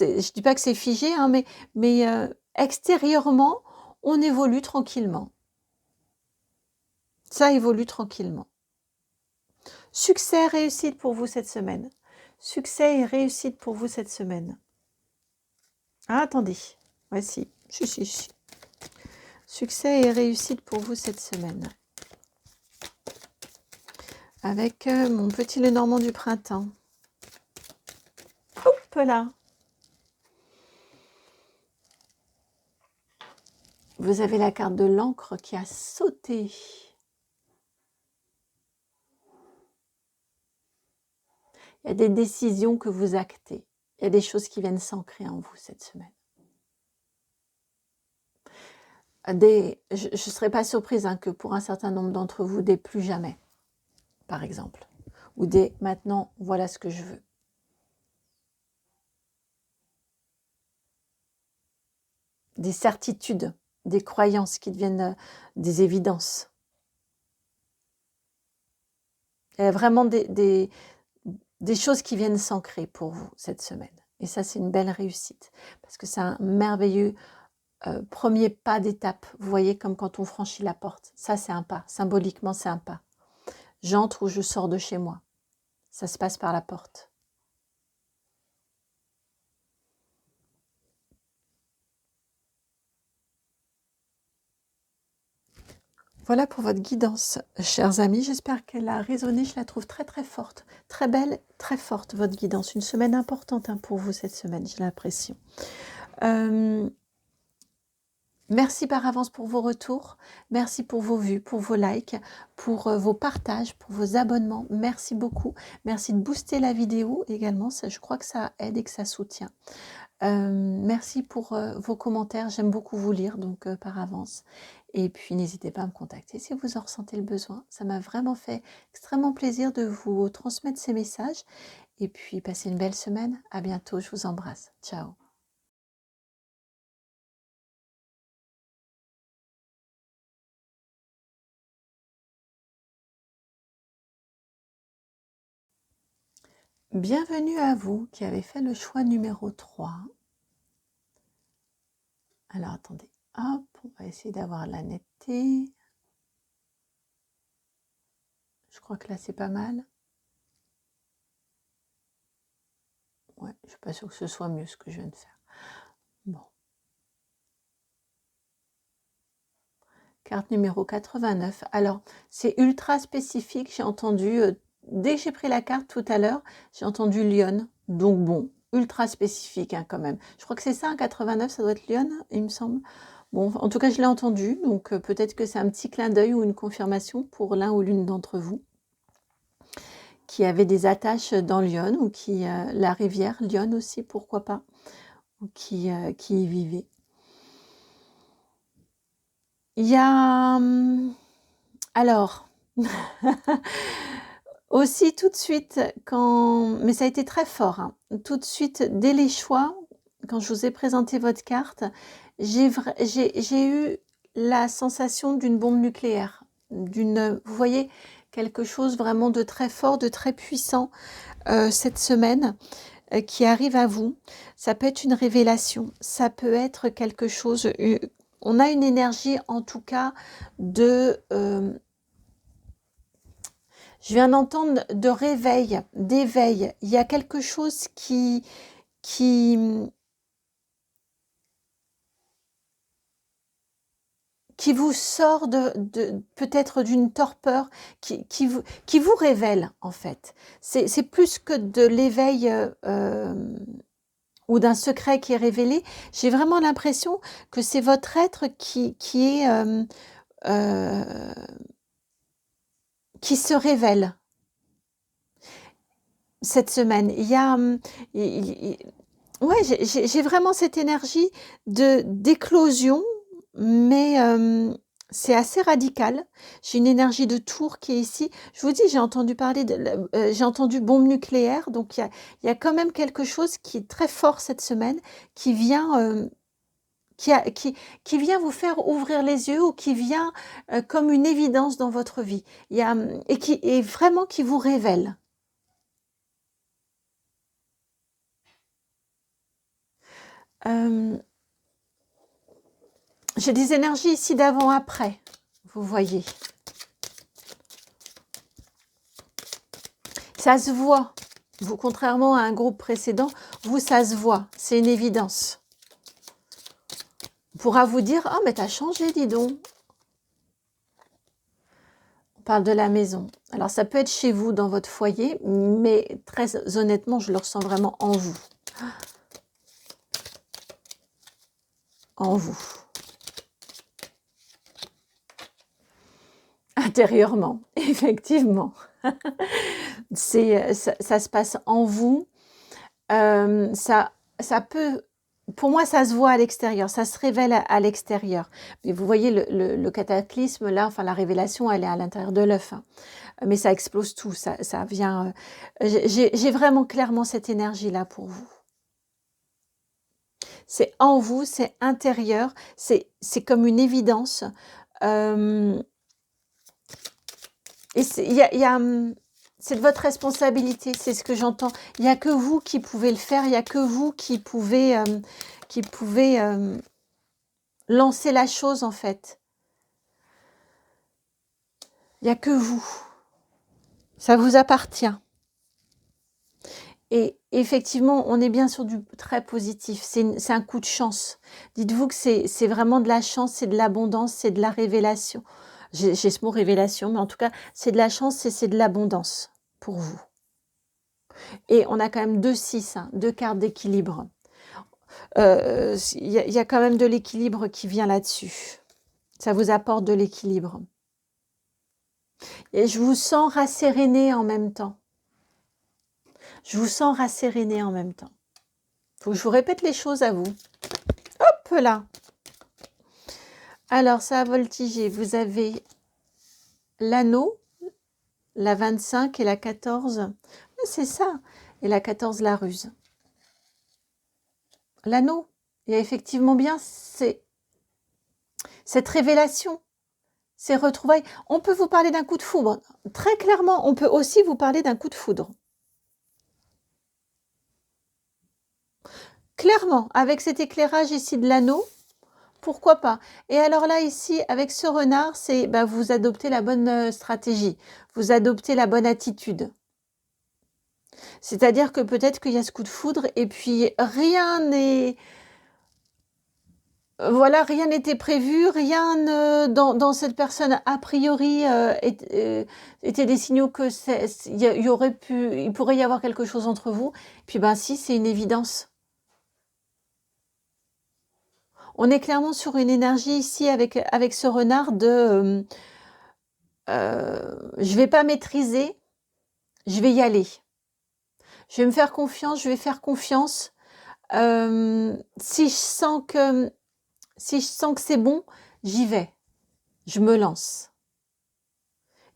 [SPEAKER 1] ne dis pas que c'est figé, hein, mais extérieurement, on évolue tranquillement. Ça évolue tranquillement. Succès et réussite pour vous cette semaine. Succès et réussite pour vous cette semaine. Ah, attendez. Voici. Si. Succès et réussite pour vous cette semaine. Avec mon petit Lenormand du printemps. Hop là. Vous avez la carte de l'encre qui a sauté. Il y a des décisions que vous actez. Il y a des choses qui viennent s'ancrer en vous cette semaine. Je ne serais pas surprise hein, que pour un certain nombre d'entre vous, des plus jamais, par exemple. Ou des maintenant, voilà ce que je veux. Des certitudes, des croyances qui deviennent des évidences. Il y a vraiment des choses qui viennent s'ancrer pour vous cette semaine. Et ça, c'est une belle réussite. Parce que c'est un merveilleux premier pas d'étape. Vous voyez, comme quand on franchit la porte. Ça, c'est un pas. Symboliquement, c'est un pas. J'entre ou je sors de chez moi. Ça se passe par la porte. Voilà pour votre guidance, chers amis. J'espère qu'elle a résonné. Je la trouve très très forte, très belle, très forte, votre guidance. Une semaine importante hein, pour vous cette semaine, j'ai l'impression. Merci par avance pour vos retours. Merci pour vos vues, pour vos likes, pour vos partages, pour vos abonnements. Merci beaucoup. Merci de booster la vidéo également. Ça, je crois que ça aide et que ça soutient. Merci pour vos commentaires. J'aime beaucoup vous lire, donc par avance. Et puis, n'hésitez pas à me contacter si vous en ressentez le besoin. Ça m'a vraiment fait extrêmement plaisir de vous transmettre ces messages. Et puis, passez une belle semaine. À bientôt. Je vous embrasse. Ciao. Bienvenue à vous qui avez fait le choix numéro 3. Alors, attendez. Hop, on va essayer d'avoir la netteté. Je crois que là, c'est pas mal. Ouais, je suis pas sûre que ce soit mieux ce que je viens de faire. Bon. Carte numéro 89. Alors, c'est ultra spécifique. J'ai entendu, dès que j'ai pris la carte tout à l'heure, j'ai entendu Lyon. Donc bon, ultra spécifique hein, quand même. Je crois que c'est ça, 89, ça doit être Lyon, il me semble. Bon, en tout cas, je l'ai entendu. Donc peut-être que c'est un petit clin d'œil ou une confirmation pour l'un ou l'une d'entre vous qui avait des attaches dans Lyon ou qui, la rivière Lyon aussi, pourquoi pas, ou qui y vivait. Il y a... alors, aussi tout de suite, mais ça a été très fort, hein, tout de suite, dès les choix, quand je vous ai présenté votre carte, j'ai eu la sensation d'une bombe nucléaire, vous voyez, quelque chose vraiment de très fort, de très puissant cette semaine qui arrive à vous. Ça peut être une révélation, ça peut être quelque chose... on a une énergie en tout cas de... je viens d'entendre de réveil, d'éveil. Il y a quelque chose qui vous sort peut-être d'une torpeur, qui vous révèle en fait. C'est plus que de l'éveil ou d'un secret qui est révélé. J'ai vraiment l'impression que c'est votre être qui se révèle cette semaine. Il y a... ouais, j'ai vraiment cette énergie d'éclosion, mais c'est assez radical. J'ai une énergie de tour qui est ici. Je vous dis, j'ai entendu parler j'ai entendu bombe nucléaire, donc il y a quand même quelque chose qui est très fort cette semaine, qui vient, qui vient vous faire ouvrir les yeux ou qui vient comme une évidence dans votre vie. Et vraiment qui vous révèle. J'ai des énergies ici d'avant-après, vous voyez. Ça se voit. Vous, contrairement à un groupe précédent, vous, ça se voit. C'est une évidence. On pourra vous dire, « Oh, mais t'as changé, dis donc. » On parle de la maison. Alors, ça peut être chez vous, dans votre foyer, mais très honnêtement, je le ressens vraiment en vous. En vous. Intérieurement, effectivement. Ça se passe en vous. Ça peut... Pour moi, ça se voit à l'extérieur, ça se révèle à l'extérieur. Mais vous voyez, le cataclysme, là, enfin la révélation, elle est à l'intérieur de l'œuf. Hein. Mais ça explose tout, ça vient... J'ai vraiment clairement cette énergie-là pour vous. C'est en vous, c'est intérieur, c'est comme une évidence. Et c'est de votre responsabilité, c'est ce que j'entends. Il n'y a que vous qui pouvez le faire, il n'y a que vous qui pouvez lancer la chose en fait. Il n'y a que vous. Ça vous appartient. Et effectivement, on est bien sur du très positif. C'est un coup de chance. Dites-vous que c'est vraiment de la chance, c'est de l'abondance, c'est de la révélation. J'ai ce mot révélation, mais en tout cas, c'est de la chance et c'est de l'abondance pour vous. Et on a quand même 2-6, hein, 2 cartes d'équilibre. Y a quand même de l'équilibre qui vient là-dessus. Ça vous apporte de l'équilibre. Et je vous sens rasséréné en même temps. Je vous sens rasséréné en même temps. Faut que je vous répète les choses à vous. Hop là. Alors, ça a voltigé. Vous avez l'anneau, la 25 et la 14. C'est ça. Et la 14, la ruse. L'anneau. Il y a effectivement bien cette révélation, ces retrouvailles. On peut vous parler d'un coup de foudre. Très clairement, on peut aussi vous parler d'un coup de foudre. Clairement, avec cet éclairage ici de l'anneau, pourquoi pas? Et alors là, ici, avec ce renard, c'est vous adoptez la bonne stratégie, vous adoptez la bonne attitude. C'est-à-dire que peut-être qu'il y a ce coup de foudre et puis rien n'est... Voilà, rien n'était prévu, rien dans cette personne, a priori, était des signaux que il pourrait y avoir quelque chose entre vous. Puis si, c'est une évidence. On est clairement sur une énergie ici avec ce renard de je vais pas maîtriser, je vais y aller. Je vais me faire confiance, je vais faire confiance. Si je sens que c'est bon, j'y vais. Je me lance.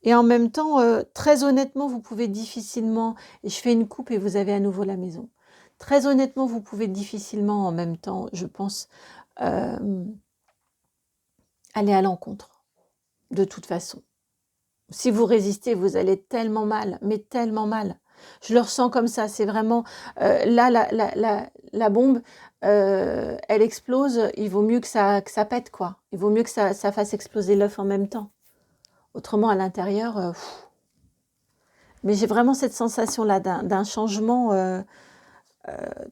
[SPEAKER 1] Et en même temps, très honnêtement, vous pouvez difficilement, et je fais une coupe et vous avez à nouveau la maison. Très honnêtement, vous pouvez difficilement en même temps, je pense, aller à l'encontre, de toute façon. Si vous résistez, vous allez tellement mal, mais tellement mal. Je le ressens comme ça, c'est vraiment... là, la bombe, elle explose, il vaut mieux que ça pète, quoi. Il vaut mieux que ça fasse exploser l'œuf en même temps. Autrement, à l'intérieur... mais j'ai vraiment cette sensation-là d'un changement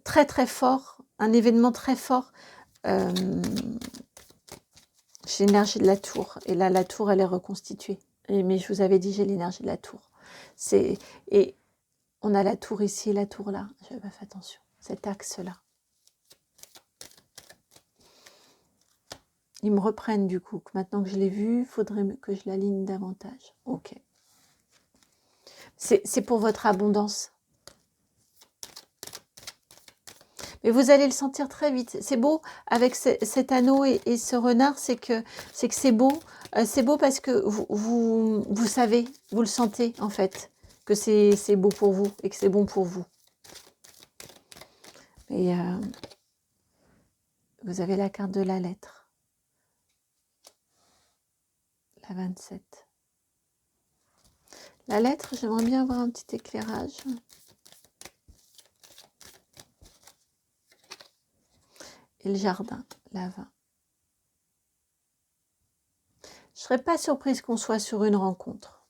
[SPEAKER 1] très très fort, un événement très fort. J'ai l'énergie de la tour, et là, la tour, elle est reconstituée. Mais je vous avais dit, j'ai l'énergie de la tour. Et on a la tour ici et la tour là. Je n'avais pas fait attention. Cet axe-là. Ils me reprennent du coup. Maintenant que je l'ai vu, il faudrait que je l'aligne davantage. Ok. C'est pour votre abondance. Mais vous allez le sentir très vite. C'est beau avec cet anneau et ce renard, c'est que c'est beau. C'est beau parce que vous savez, vous le sentez en fait, que c'est beau pour vous et que c'est bon pour vous. Et vous avez la carte de la lettre. La 27. La lettre, j'aimerais bien avoir un petit éclairage. Et le jardin, la 20. Je ne serais pas surprise qu'on soit sur une rencontre.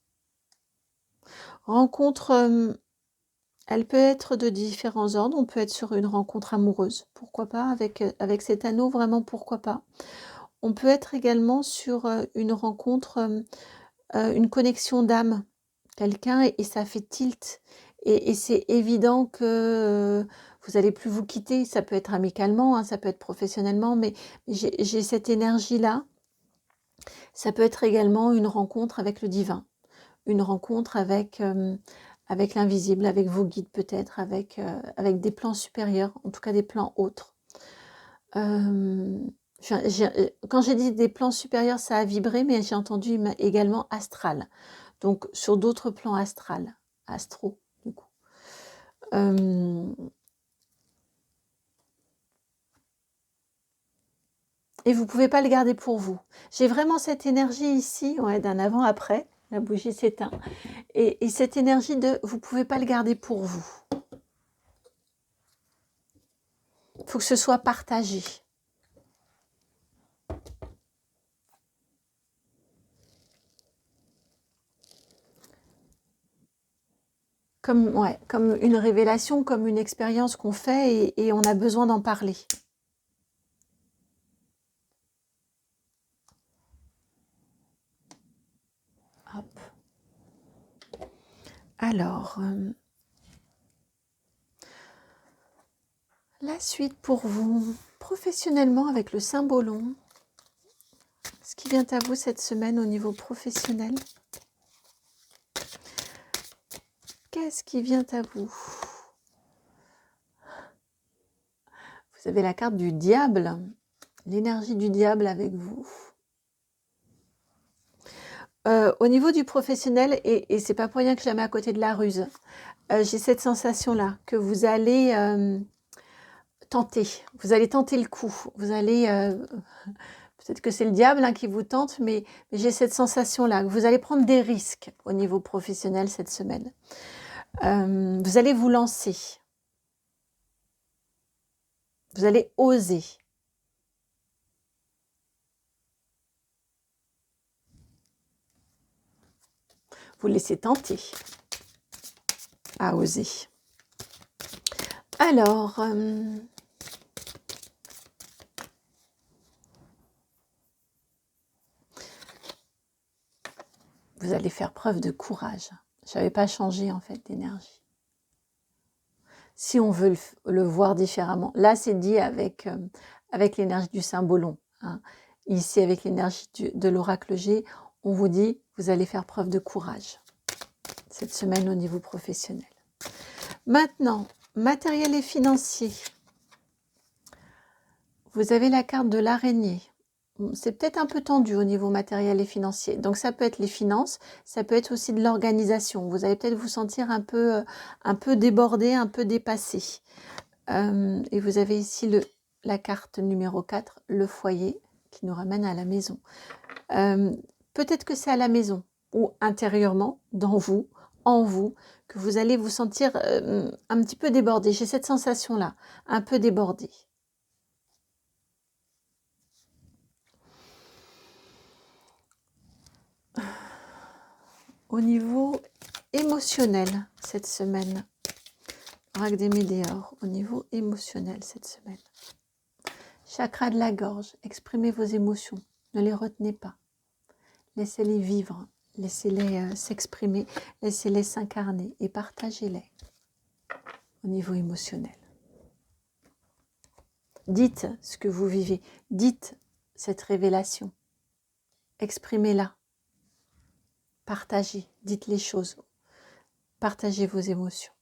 [SPEAKER 1] Rencontre, elle peut être de différents ordres. On peut être sur une rencontre amoureuse, pourquoi pas, avec cet anneau, vraiment pourquoi pas. On peut être également sur une rencontre, une connexion d'âme. Quelqu'un et ça fait tilt. Et c'est évident que vous n'allez plus vous quitter. Ça peut être amicalement, hein, ça peut être professionnellement, mais j'ai cette énergie-là. Ça peut être également une rencontre avec le divin, une rencontre avec l'invisible, avec vos guides peut-être, avec des plans supérieurs, en tout cas des plans autres. Quand j'ai dit des plans supérieurs, ça a vibré, mais j'ai entendu également astral. Donc sur d'autres plans astro, du coup. Et vous ne pouvez pas le garder pour vous. J'ai vraiment cette énergie ici, ouais, d'un avant-après, la bougie s'éteint. Et cette énergie de vous ne pouvez pas le garder pour vous. Il faut que ce soit partagé. Comme une révélation, comme une expérience qu'on fait et on a besoin d'en parler. Alors, la suite pour vous, professionnellement avec le Saint-Bôlon. Ce qui vient à vous cette semaine au niveau professionnel. Qu'est-ce qui vient à vous? Vous avez la carte du diable, l'énergie du diable avec vous. Au niveau du professionnel, et c'est pas pour rien que je la mets à côté de la ruse, j'ai cette sensation-là, que vous allez tenter le coup, vous allez, peut-être que c'est le diable hein, qui vous tente, mais j'ai cette sensation-là, que vous allez prendre des risques au niveau professionnel cette semaine. Vous allez vous lancer. Vous allez oser. Vous laissez tenter à oser. Alors, vous allez faire preuve de courage. Je n'avais pas changé en fait d'énergie. Si on veut le voir différemment, là c'est dit avec l'énergie du Saint-Bôlon. Hein. Ici avec l'énergie de l'oracle G, on vous dit vous allez faire preuve de courage cette semaine au niveau professionnel. Maintenant, matériel et financier. Vous avez la carte de l'araignée. C'est peut-être un peu tendu au niveau matériel et financier. Donc ça peut être les finances, ça peut être aussi de l'organisation. Vous allez peut-être vous sentir un peu débordé, un peu dépassé. Et vous avez ici la carte numéro 4, le foyer, qui nous ramène à la maison. Peut-être que c'est à la maison ou intérieurement, dans vous, en vous, que vous allez vous sentir un petit peu débordé. J'ai cette sensation-là, un peu débordé. Au niveau émotionnel cette semaine, Oracle des Météores, au niveau émotionnel cette semaine. Chakra de la gorge, exprimez vos émotions, ne les retenez pas. Laissez-les vivre, laissez-les s'exprimer, laissez-les s'incarner et partagez-les au niveau émotionnel. Dites ce que vous vivez, dites cette révélation, exprimez-la, partagez, dites les choses, partagez vos émotions.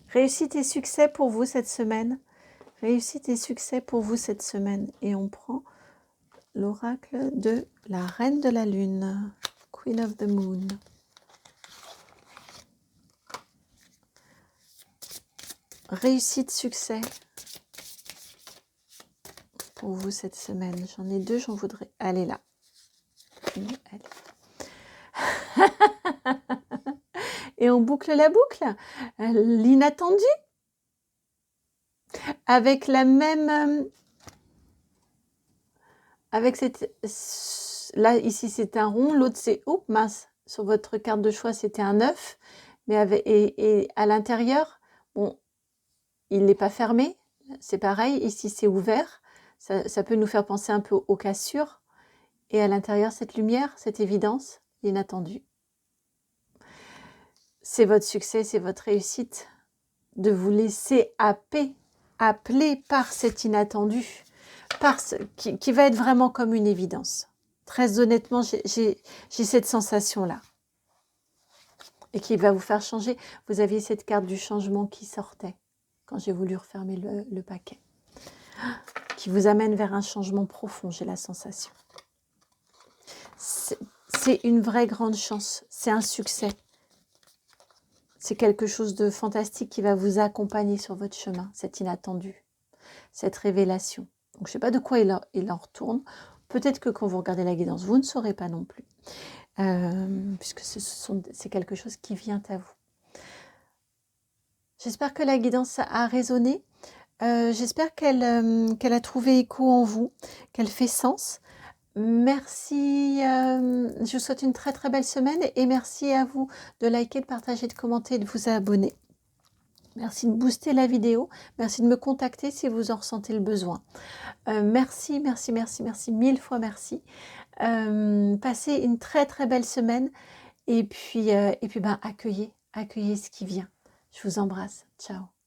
[SPEAKER 1] Réussite et succès pour vous cette semaine. Réussite et succès pour vous cette semaine. Et on prend l'oracle de la Reine de la Lune, Queen of the Moon. Réussite, succès pour vous cette semaine. J'en ai deux, j'en voudrais. Allez là. Allez. Et on boucle la boucle. L'inattendu. Avec la même... avec cette... Là, ici, c'est un rond. L'autre, c'est... Oups, mince. Sur votre carte de choix, c'était un 9. Mais avec... et à l'intérieur, bon, il n'est pas fermé. C'est pareil. Ici, c'est ouvert. Ça peut nous faire penser un peu aux cassures. Et à l'intérieur, cette lumière, cette évidence, l'inattendu. C'est votre succès, c'est votre réussite de vous laisser appeler par cet inattendu, qui va être vraiment comme une évidence. Très honnêtement, j'ai cette sensation-là. Et qui va vous faire changer. Vous aviez cette carte du changement qui sortait quand j'ai voulu refermer le paquet. Qui vous amène vers un changement profond, j'ai la sensation. C'est une vraie grande chance, c'est un succès. C'est quelque chose de fantastique qui va vous accompagner sur votre chemin, cet inattendu, cette révélation. Donc, je ne sais pas de quoi il en retourne. Peut-être que quand vous regardez la guidance, vous ne saurez pas non plus. Puisque c'est quelque chose qui vient à vous. J'espère que la guidance a résonné. J'espère qu'elle a trouvé écho en vous, qu'elle fait sens. Merci, je vous souhaite une très très belle semaine et merci à vous de liker, de partager, de commenter, de vous abonner. Merci de booster la vidéo, merci de me contacter si vous en ressentez le besoin. Merci, mille fois merci. Passez une très très belle semaine et puis ben, accueillez ce qui vient. Je vous embrasse. Ciao.